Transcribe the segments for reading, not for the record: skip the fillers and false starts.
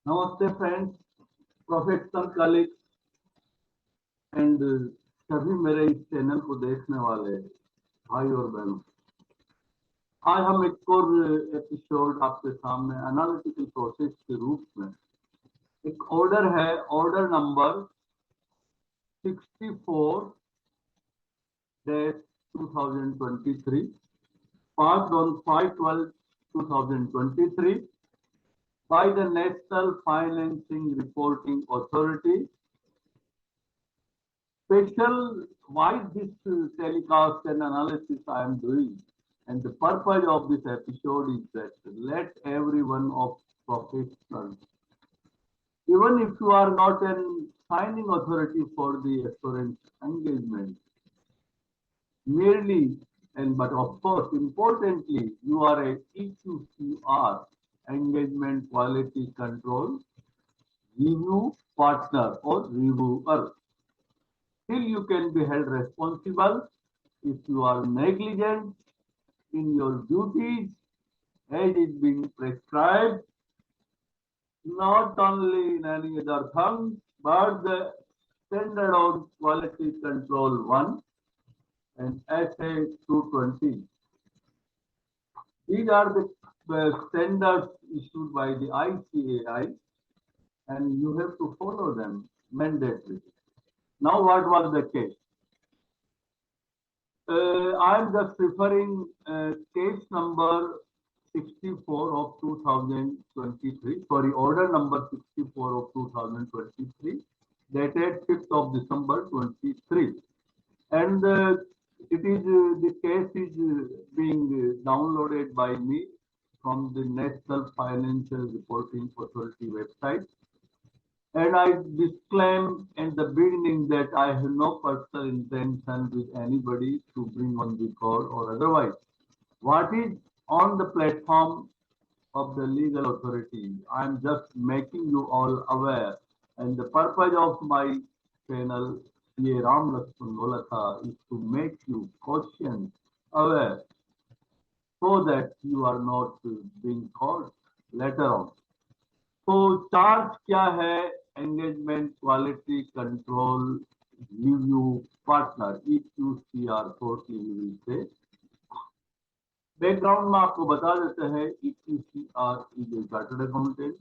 नमस्ते friends, professional colleague and सभी मेरे इस चैनल को देखने वाले भाई और बहनों, आज हम एक और एपिसोड आपके सामने एनालिटिकल प्रोसेस के रूप में एक ऑर्डर है, order number 64-2023 passed on 5/12/2023 by the National Financing Reporting Authority. Special why this telecast and analysis I am doing, and the purpose of this episode is that let everyone of professionals, even if you are not a signing authority for the assurance engagement, merely but of course importantly you are a EQCR engagement quality control review partner or reviewer. Still, you can be held responsible if you are negligent in your duties as is being prescribed, not only in any other thing, but the Standard on Quality Control 1 and SA 220. These are the standards issued by the ICAI, and you have to follow them mandatorily. Now, what was the case? I am just referring case number 64 of 2023, sorry, order number 64 of 2023, dated 5th of December 23. And it is the case is being downloaded by me from the National Financial Reporting Authority website. And I disclaim in the beginning that I have no personal intention with anybody to bring on the call or otherwise. What is on the platform of the legal authority, I am just making you all aware. And the purpose of my channel, C.A. Ram Lakshman Golakha, is to make you conscious, aware, so that you are not being caught later on. तो charge क्या है engagement quality control review partner EQCR shortly से background में आपको बता देते हैं EQCR is a chartered accountant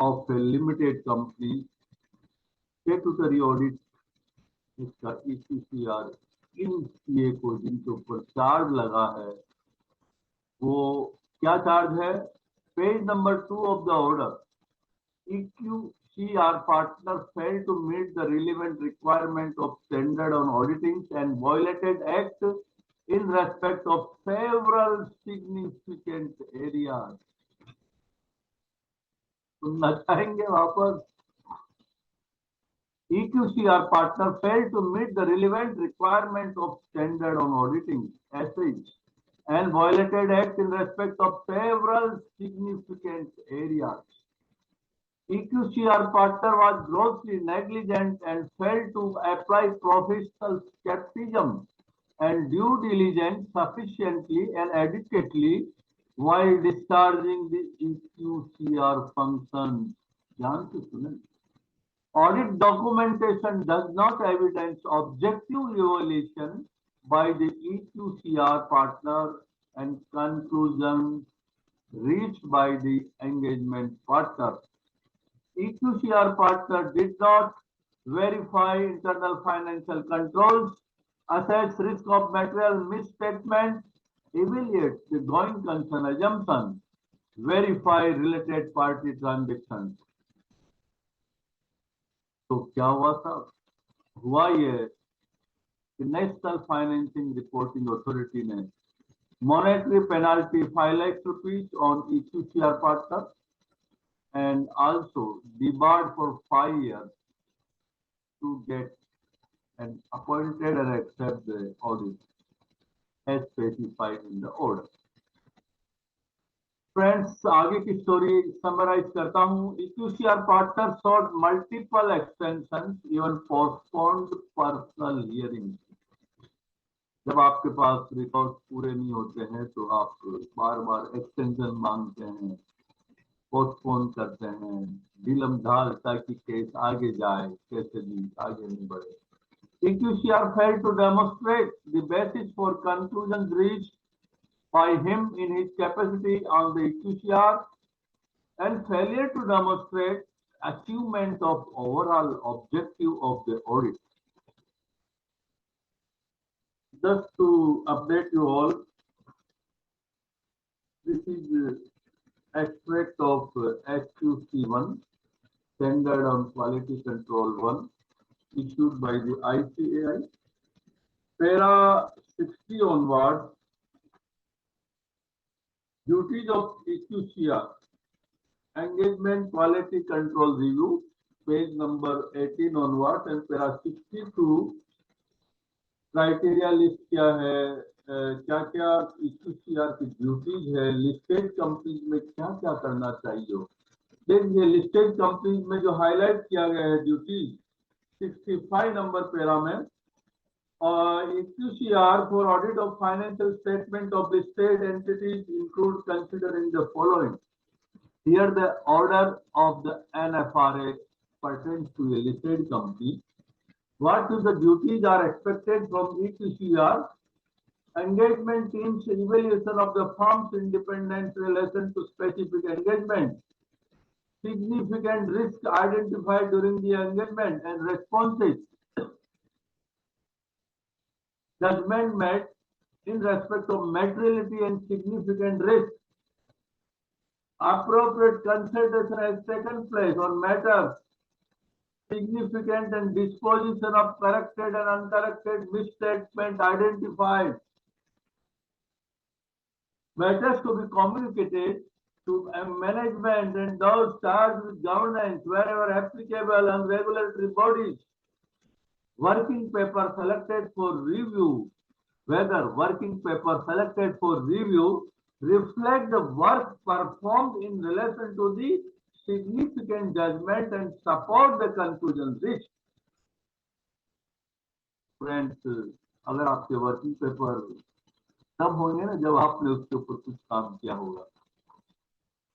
of A limited company statutory audit इसका EQCR इन CA को जिनके ऊपर चार्ज लगा है वो क्या चार्ज है page number 2 of the order. EQCR partner failed to meet the relevant requirement of standard on auditing and violated act in respect of several significant areas. सुनना चाहेंगे वापस? EQCR partner failed to meet the relevant requirement of standard on auditing (SH) and violated act in respect of several significant areas. EQCR partner was grossly negligent and failed to apply professional skepticism and due diligence sufficiently and adequately while discharging the EQCR functions. ध्यान से सुनें. Audit documentation does not evidence objective evaluation by the EQCR partner and conclusions reached by the engagement partner. EQCR partner did not verify internal financial controls, assess risk of material misstatement, evaluate the going concern assumption, verify related party transactions. तो क्या हुआ साहब? हुआ ये कि national financing reporting authority ने monetary penalty 5 lakh rupees on EQCR partner and also debarred for 5 years to get and appointed and accept the audit as specified in the order. Friends, आगे की स्टोरी समराइज करता हूँ. EQCR partner sought multiple extensions, even postponed personal hearings. जब आपके पास record पूरे नहीं होते हैं तो आप बार बार एक्सटेंशन मांगते हैं पोस्टपोन करते हैं, ढीलम ढाल, ताकि केस आगे जाए, कैसे भी आगे नहीं बढ़े. EQCR failed to demonstrate the basis for conclusion reached by him in his capacity on the EQCR, and failure to demonstrate achievement of overall objective of the audit. Just to update you all, this is extract of HQC1, Standard on Quality Control 1, issued by the ICAI. Para 60 onwards, duties of EQCR, engagement quality control review, page number 18 onwards, and para 62, criteria list क्या है, क्या क्या EQCR की duties है, listed companies में क्या क्या करना चाहिए. देखिए लिस्टेड कंपनीज में जो हाईलाइट किया गया है ड्यूटीज 65 नंबर पैरा में, EQCR for audit of financial statement of listed entities include considering the following. Here the order of the NFRA pertains to a listed company. What is the duties are expected from EQCR? Engagement team's evaluation of the firm's independent relation to specific engagement. Significant risk identified during the engagement and responses. Judgment made in respect of materiality and significant risk. Appropriate consultation has taken place on matters significant and disposition of corrected and uncorrected misstatement identified. Matters to be communicated to management and those charged with governance wherever applicable and regulatory bodies. Working paper selected for review, whether working paper selected for review reflect the work performed in relation to the significant judgment and support the conclusion reached. Friends, अगर आपके working paper तब होंगे ना जब आपने उसके ऊपर कुछ काम किया होगा.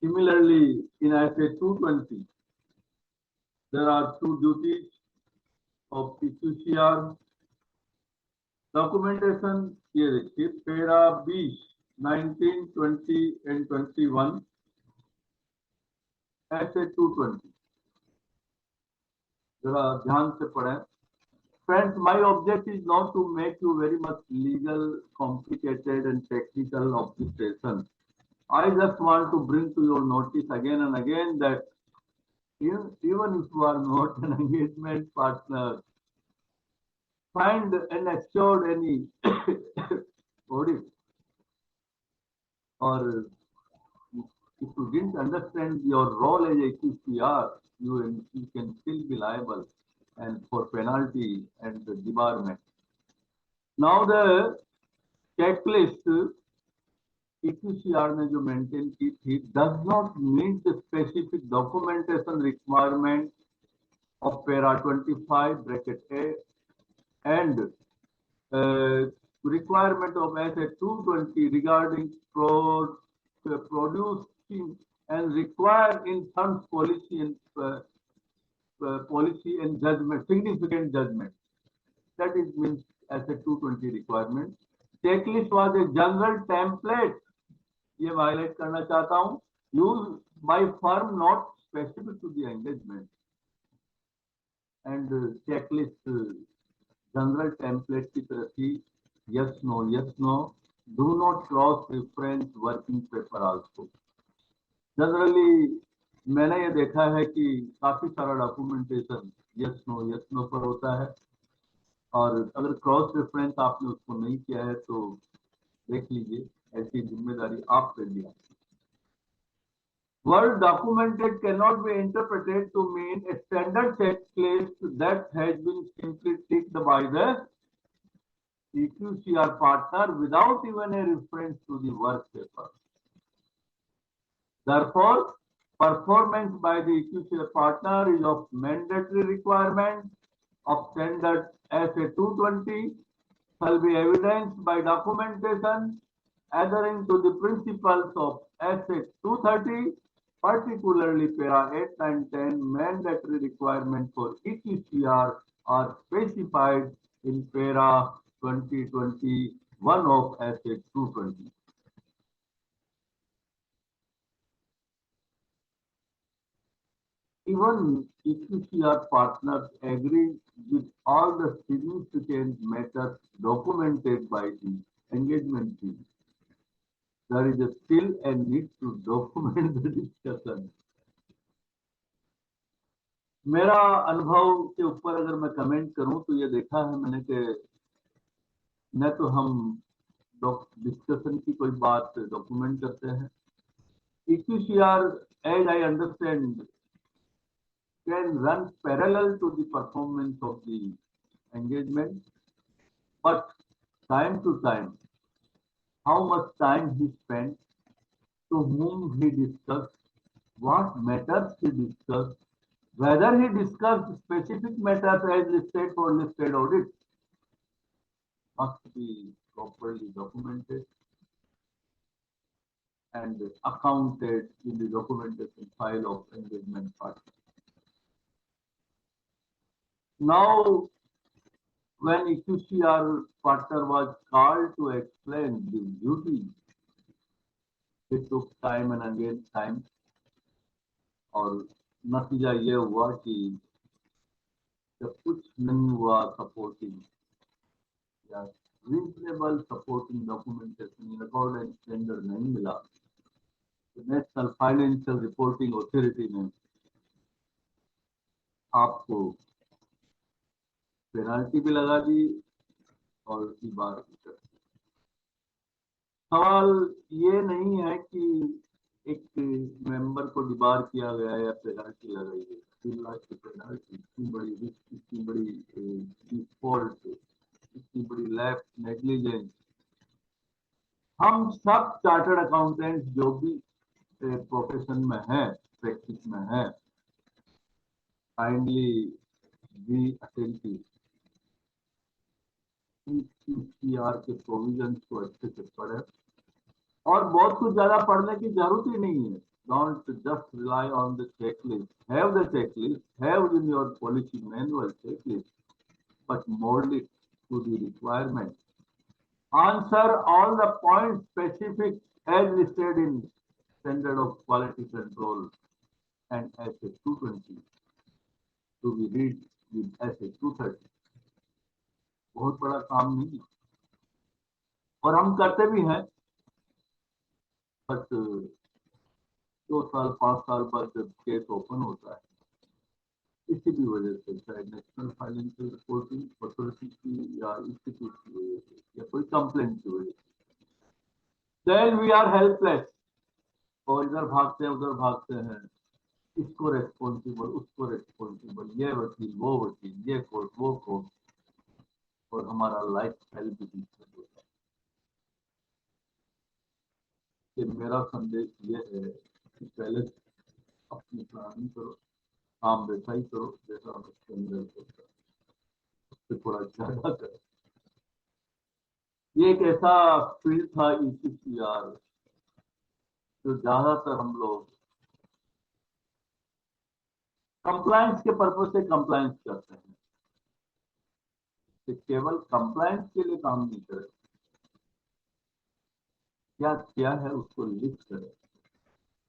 Similarly, in ISA 220, there are two duties of EQCR. Documentation, ये देखिए पैरा 20, 19, 20 and 21, ISA 220. जरा ध्यान से पढ़ें. Friends, my object is not to make you very much legal, complicated and technical of this session. I just want to bring to your notice again and again that even if you are not an engagement partner, find and assured any audit, or if you didn't understand your role as a QCR, you can still be liable and for penalty and debarment. Now the checklist EQCR ने जो maintain की थी does not meet the specific documentation requirement of para 25 bracket A and requirement of SA 220 regarding producing and require in terms policy and judgment, significant judgment. That is means SA 220 requirement. Checklist was a general template. ये violate करना चाहता हूँ. Used by firm not specific to the engagement. And checklist general template की तरह थी. Yes, no, yes, no. Do not cross reference working paper also. Generally, मैंने ये देखा है कि काफी सारा डॉक्यूमेंटेशन yes, no पर होता है, और अगर क्रॉस रेफरेंस आपने उसको नहीं किया है तो देख लीजिए, ऐसी जिम्मेदारी आप पे लिया. Word documented cannot be interpreted to mean a standard checklist that has been simply ticked by the EQCR partner without even a reference to the work paper. Therefore, performance by the EQCR partner is of mandatory requirement of standard SA 220 shall be evidenced by documentation adhering to the principles of SA 230 Particularly, para 8, 9, 10 mandatory requirements for EQCR are specified in para 2021 of SA 220. Even EQCR partners agree with all the significant matters documented by the engagement team. There is still a need to document the discussion. मेरा अनुभव के ऊपर अगर मैं comment करूं तो ये देखा है मैंने कि न तो हम डिस्कशन की कोई बात डॉक्यूमेंट करते हैं. EQCR, as I understand, can run parallel to the performance of the engagement, but time to time, how much time he spent, to whom he discussed, what matters he discussed, whether he discussed specific matters as listed for listed audit, must be properly documented and accounted in the documentation file of engagement party. Now, when EQCR partner was called to explain the duty, it took time and again time, और नतीजा ये हुआ कि जब कुछ नहीं हुआ supporting या reasonable supporting documentation according standard नहीं मिला तो नेशनल फाइनेंशियल रिपोर्टिंग अथॉरिटी ने आपको पेनल्टी भी लगा दी और बार भी कर दी. सवाल ये नहीं है कि एक मेंबर को डिबार किया गया या पेनल्टी लगाई गई. 3 लाख की पेनल्टी, इतनी बड़ी रिस्क, इतनी बड़ी डिफॉल्ट, इतनी बड़ी लैप्स, नेग्लिजेंस. हम सब चार्टर्ड अकाउंटेंट जो भी प्रोफेशन में है, प्रैक्टिस में है, काइंडली बी अटेंटिव. EQCR के प्रोविजन को अच्छे से पढ़े और बहुत कुछ ज्यादा पढ़ने की जरूरत ही नहीं है. Don't just rely on the checklist. Have the checklist, have in your policy manual checklist, but mold it to the requirement. Answer all the points specific as listed in Standard of Quality Control and SA 220 to be read with SA 230. बहुत बड़ा काम नहीं है और हम करते भी हैं, बट 2 साल 5 साल बाद जब केस ओपन होता है, इसी भी वजह से शायद नेशनल फाइनेंशियल रिपोर्टिंग अथॉरिटी की या इंस्टीट्यूट की वजह से या कोई कंप्लेंट की वजह से, देन वी आर हेल्पलेस और इधर भागते हैं उधर भागते हैं, इसको रेस्पॉन्सिबल उसको रेस्पॉन्सिबल, ये वकील वो वकील, ये कोर्ट वो कोर्ट, और हमारा लाइफ स्टाइल भी डिस्टर्ब होता है. कि मेरा संदेश ये है कि पहले अपनी प्लानिंग करो, काम वैसा ही करो जैसा उसके अंदर होता है, उससे थोड़ा ज्यादा करो. ये एक ऐसा फील्ड था EQCR जो ज्यादातर हम लोग कंप्लायंस के पर्पज से कंप्लायंस करते हैं, कि केवल कंप्लायंस के लिए काम नहीं करें, क्या है उसको लिस्ट करें,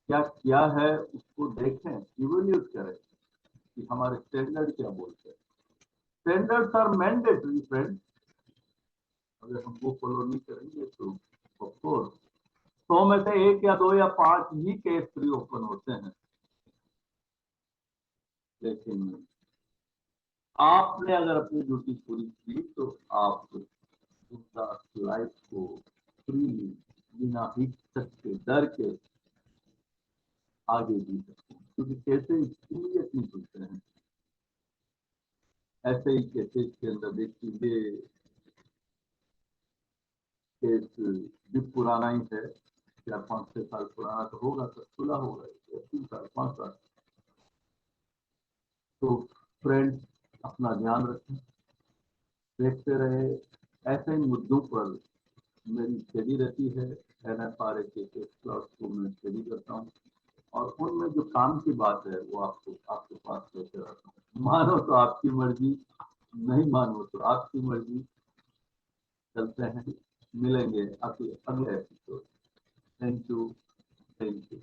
क्या है उसको देखें, इवैल्यूएट करें कि हमारे स्टैंडर्ड क्या बोलते हैं. स्टैंडर्ड्स आर मैंडेटरी फ्रेंड, अगर हम वो फॉलो नहीं करेंगे तो ऑफ कोर्स 100 में से 1 या 2 या 5 ही केस फ्री ओपन होते हैं. लेकिन आपने अगर अपनी ड्यूटी पूरी की तो आप लाइफ को फ्रीली बिना हिचक के डर के आगे जी सकते हैं, क्योंकि कैसे इमीडिएट नहीं खुलते हैं. ऐसे ही केसेस के अंदर देखिए केस भी पुराना ही है, 4-5-6 साल पुराना तो होगा, तो खुला होगा 3 साल 5 साल. तो फ्रेंड्स अपना ध्यान रखें, देखते रहे. ऐसे ही मुद्दों पर मेरी स्टडी रहती है. NFRA के केस क्लास को मैं स्टडी करता हूँ और उनमें काम की बात है वो आपको आपके पास लेकर आता हूँ। मानो तो आपकी मर्जी, नहीं मानो तो आपकी मर्जी। चलते हैं, मिलेंगे अगले episode. Thank you, thank you.